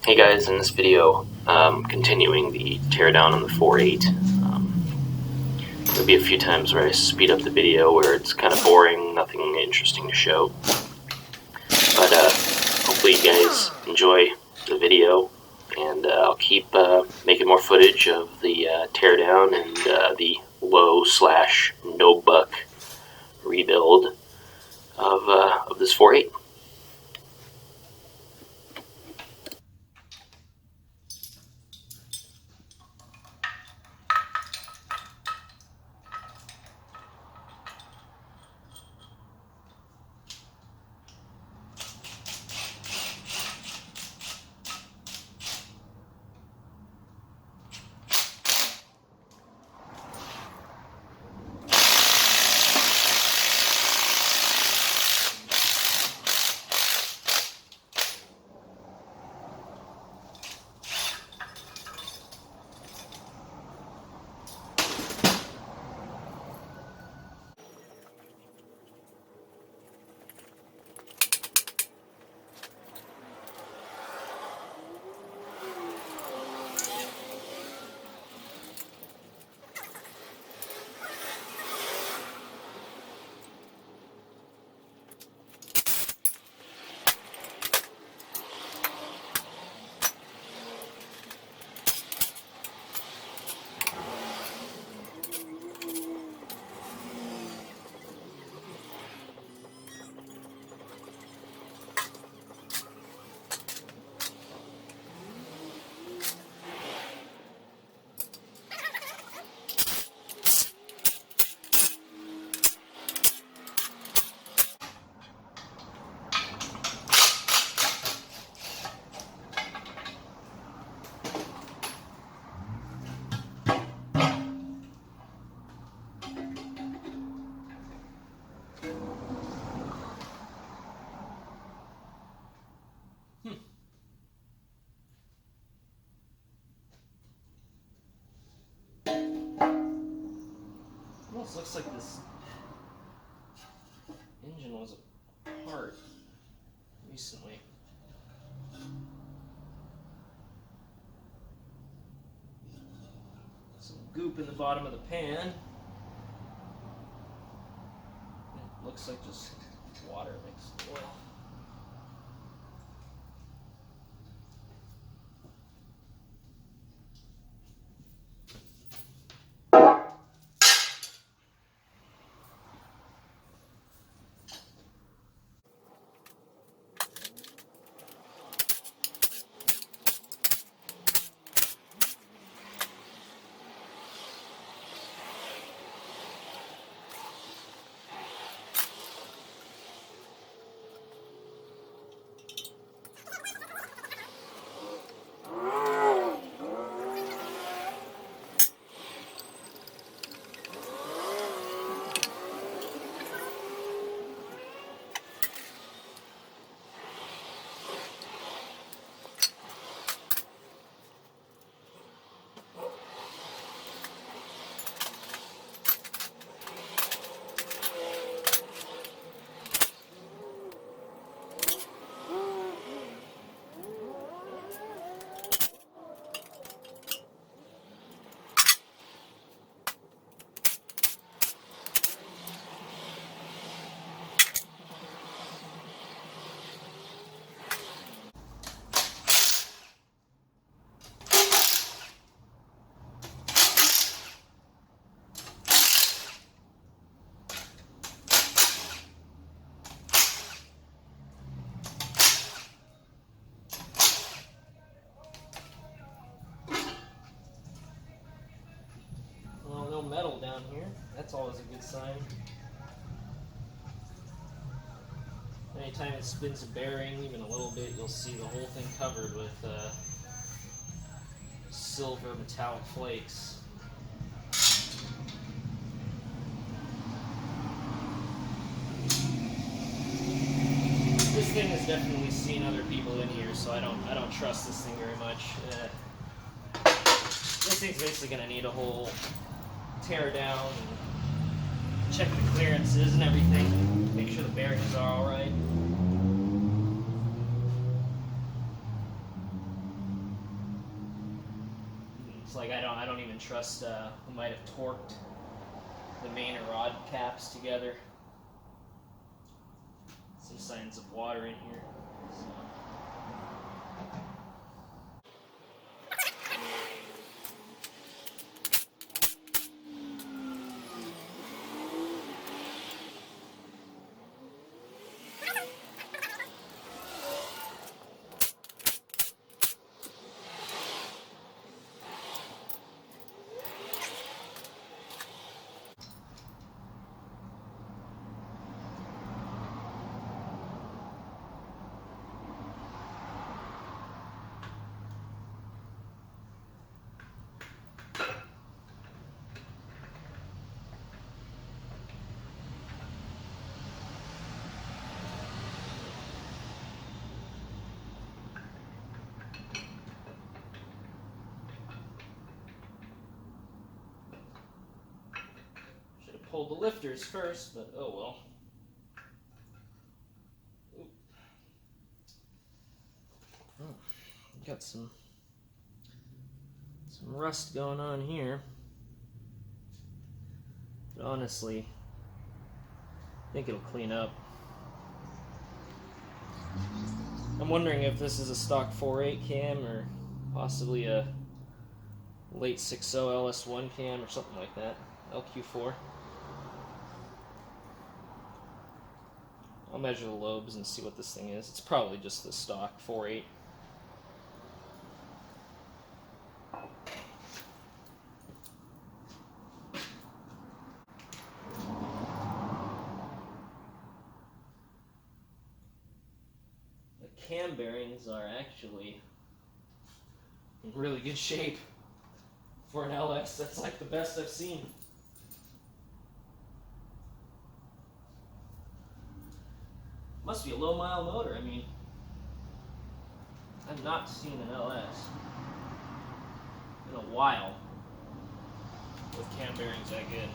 Hey guys, in this video, continuing the teardown on the 4.8. There'll be a few times where I speed up the video where it's kind of boring, nothing interesting to show. But hopefully you guys enjoy the video, and I'll keep making more footage of the teardown and the low/no buck rebuild of this 4.8. Almost looks like this engine was apart recently. Some goop in the bottom of the pan. It looks like just water mixed with oil. Metal down here. That's always a good sign. Anytime it spins a bearing, even a little bit, you'll see the whole thing covered with silver metallic flakes. This thing has definitely seen other people in here, so I don't trust this thing very much. This thing's basically going to need a whole tear down and check the clearances and everything, make sure the bearings are alright. It's like I don't even trust who might have torqued the main and rod caps together. Some signs of water in here. So. Should have pulled the lifters first, but oh well. Oh, got some rust going on here. But honestly, I think it'll clean up. I'm wondering if this is a stock 4.8 cam or possibly a late 6.0 LS1 cam or something like that. LQ4. I'll measure the lobes and see what this thing is. It's probably just the stock 4.8. The cam bearings are actually in really good shape for an LS. That's like the best I've seen. Must be a low mile motor. I mean, I've not seen an LS in a while with cam bearings that good.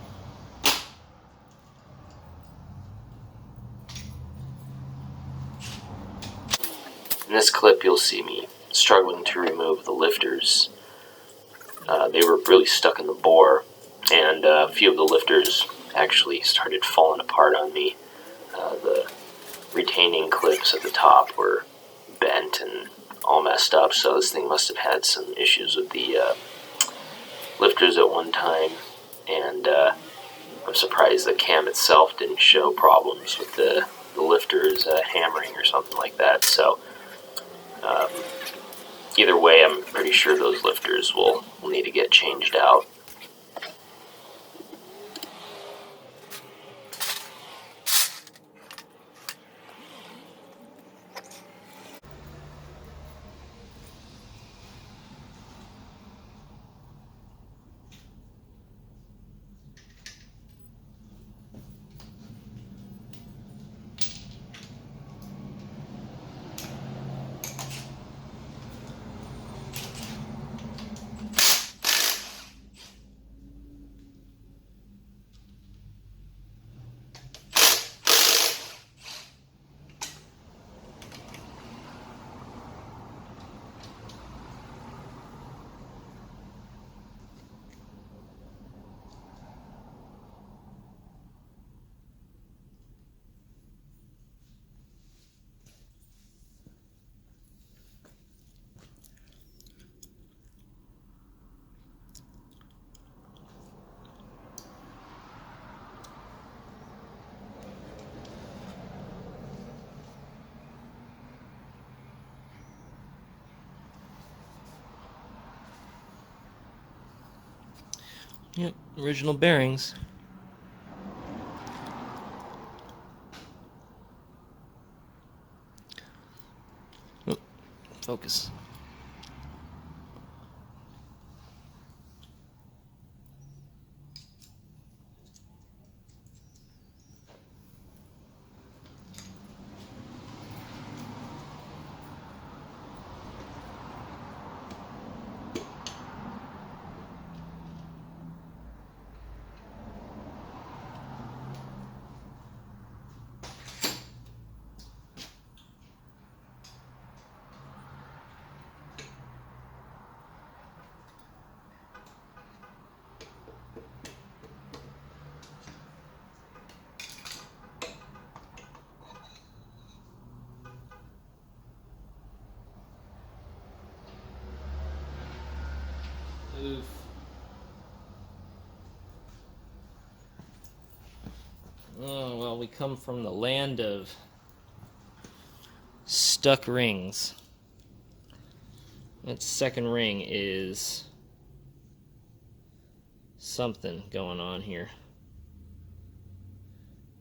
In this clip, you'll see me struggling to remove the lifters. They were really stuck in the bore, and a few of the lifters actually started falling apart on me. The retaining clips at the top were bent and all messed up, so this thing must have had some issues with the lifters at one time, and I'm surprised the cam itself didn't show problems with the lifters hammering or something like that. So either way, I'm pretty sure those lifters will need to get changed out. Yep, original bearings. Oh, focus. we come from the land of stuck rings. That second ring is something going on here.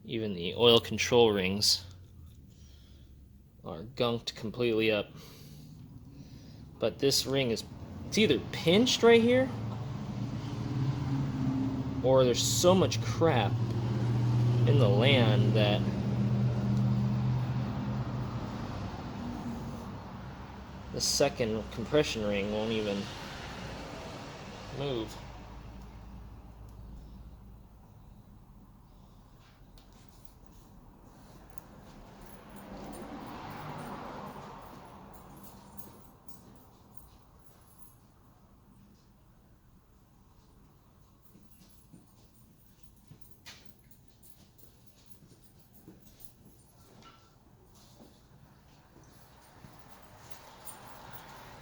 Even the oil control rings are gunked completely up. But this ring is, it's either pinched right here, or there's so much crap in the land that the second compression ring won't even move.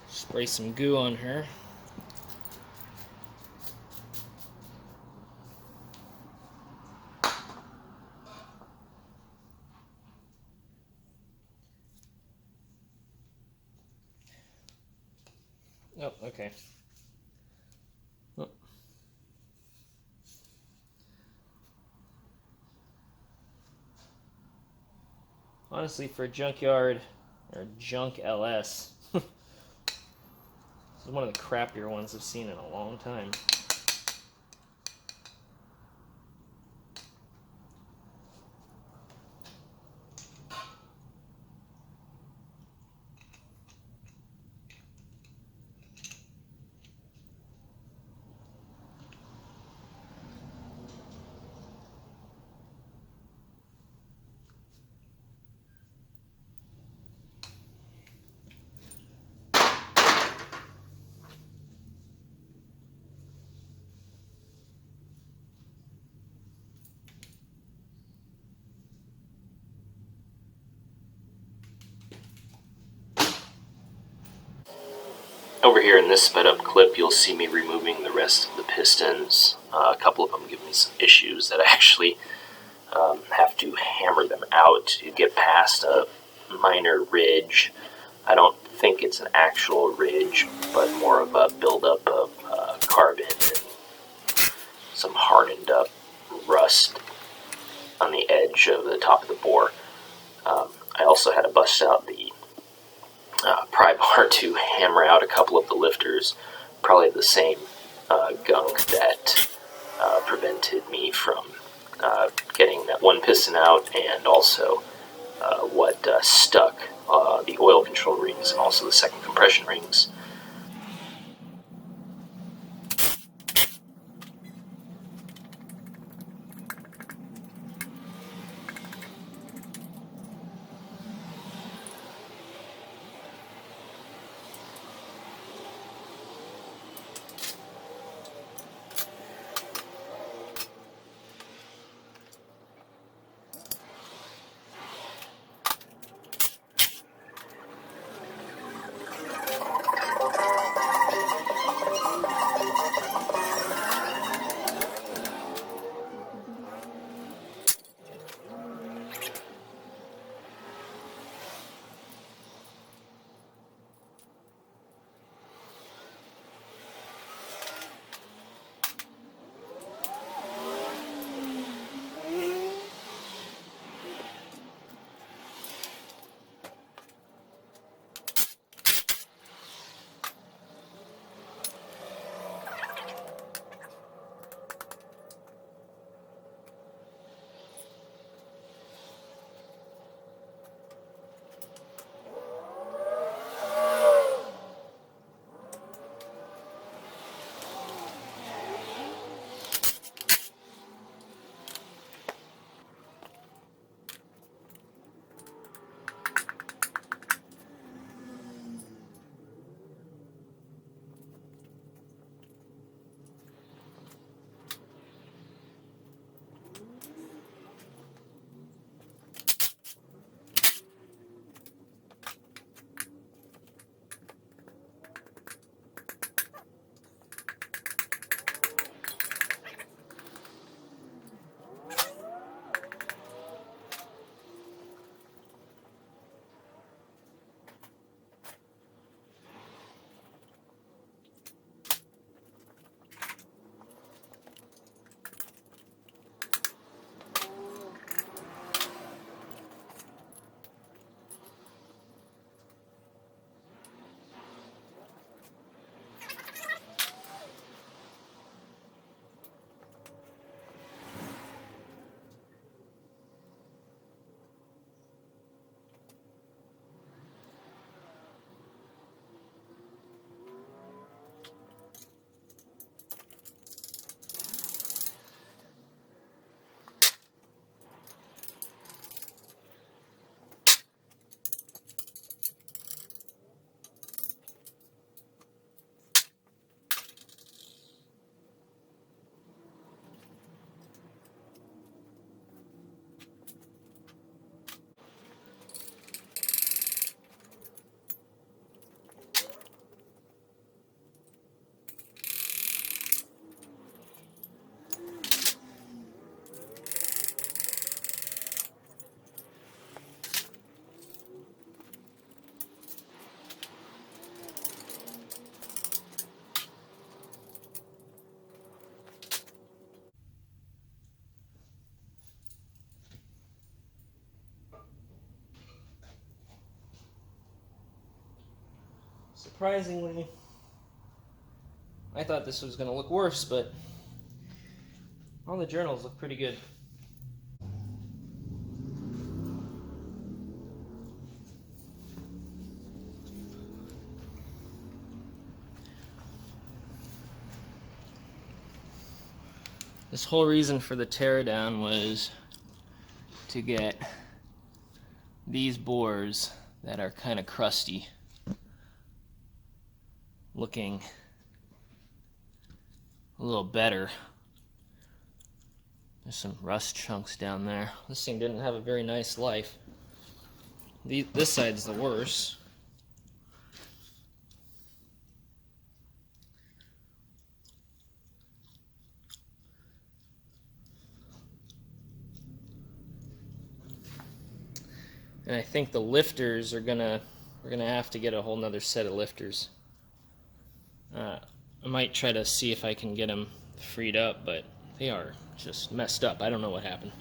Spray some goo on her. Oh, okay. Oh. Honestly, for junkyard or junk LS, this is one of the crappier ones I've seen in a long time. Over here in this sped up clip, you'll see me removing the rest of the pistons. A couple of them give me some issues that I actually have to hammer them out to get past a minor ridge. I don't think it's an actual ridge, but more of a buildup of carbon and some hardened up rust on the edge of the top of the bore. I also had to bust out the pry bar to hammer out a couple of the lifters, probably the same gunk that prevented me from getting that one piston out, and also what stuck the oil control rings and also the second compression rings. Surprisingly, I thought this was going to look worse, but all the journals look pretty good. This whole reason for the teardown was to get these bores that are kind of crusty looking a little better. There's some rust chunks down there. This thing didn't have a very nice life. This side's the worst. And I think the lifters are we're gonna have to get a whole nother set of lifters. I might try to see if I can get them freed up, but they are just messed up. I don't know what happened.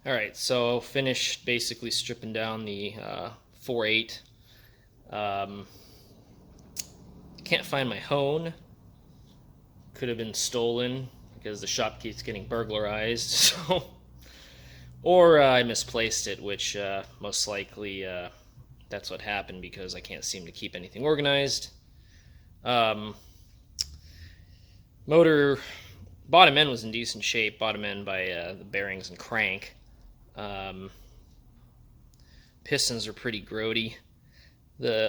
Alright, so finished basically stripping down the 4.8. Can't find my hone. Could have been stolen because the shop keeps getting burglarized. So, or I misplaced it, which most likely that's what happened because I can't seem to keep anything organized. Motor bottom end was in decent shape. Bottom end by the bearings and crank. Pistons are pretty grody.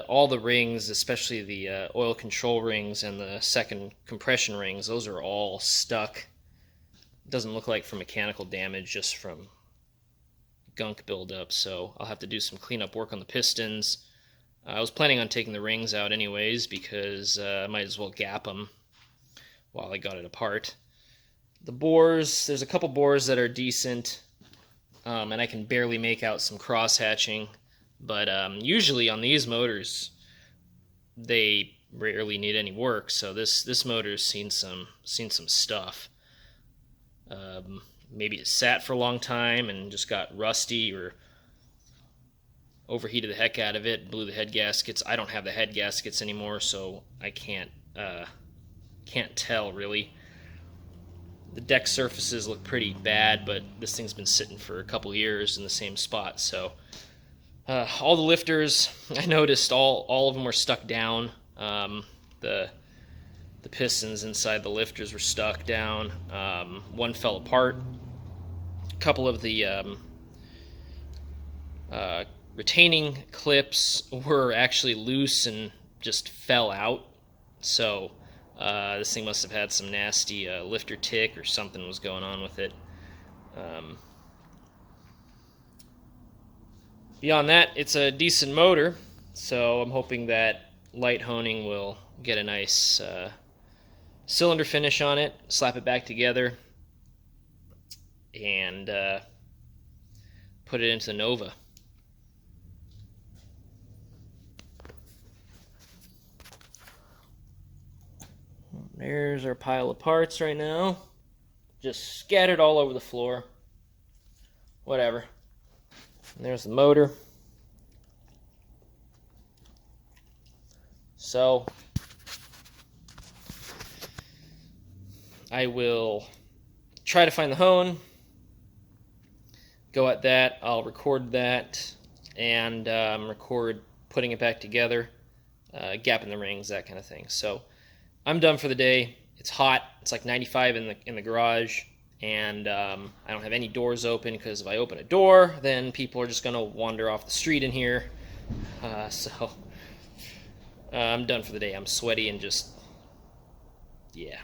All the rings, especially the oil control rings and the second compression rings, those are all stuck. It doesn't look like from mechanical damage, just from gunk buildup. So I'll have to do some cleanup work on the pistons. I was planning on taking the rings out anyways because I might as well gap them while I got it apart. The bores, there's a couple bores that are decent, and I can barely make out some cross hatching. But usually on these motors, they rarely need any work. So this motor's seen some stuff. Maybe it sat for a long time and just got rusty or overheated the heck out of it, blew the head gaskets. I don't have the head gaskets anymore, so I can't tell really. The deck surfaces look pretty bad, but this thing's been sitting for a couple years in the same spot, so. All the lifters, I noticed all of them were stuck down. The pistons inside the lifters were stuck down. One fell apart. A couple of the retaining clips were actually loose and just fell out. So this thing must have had some nasty lifter tick or something was going on with it. Beyond that, it's a decent motor, so I'm hoping that light honing will get a nice cylinder finish on it, slap it back together, and put it into the Nova. There's our pile of parts right now, just scattered all over the floor. Whatever. And there's the motor. So I will try to find the hone, go at that, I'll record that, and record putting it back together, gapping the rings, that kind of thing. So I'm done for the day. It's hot. It's like 95 in the garage. And I don't have any doors open because if I open a door, then people are just going to wander off the street in here. So I'm done for the day. I'm sweaty and just, yeah.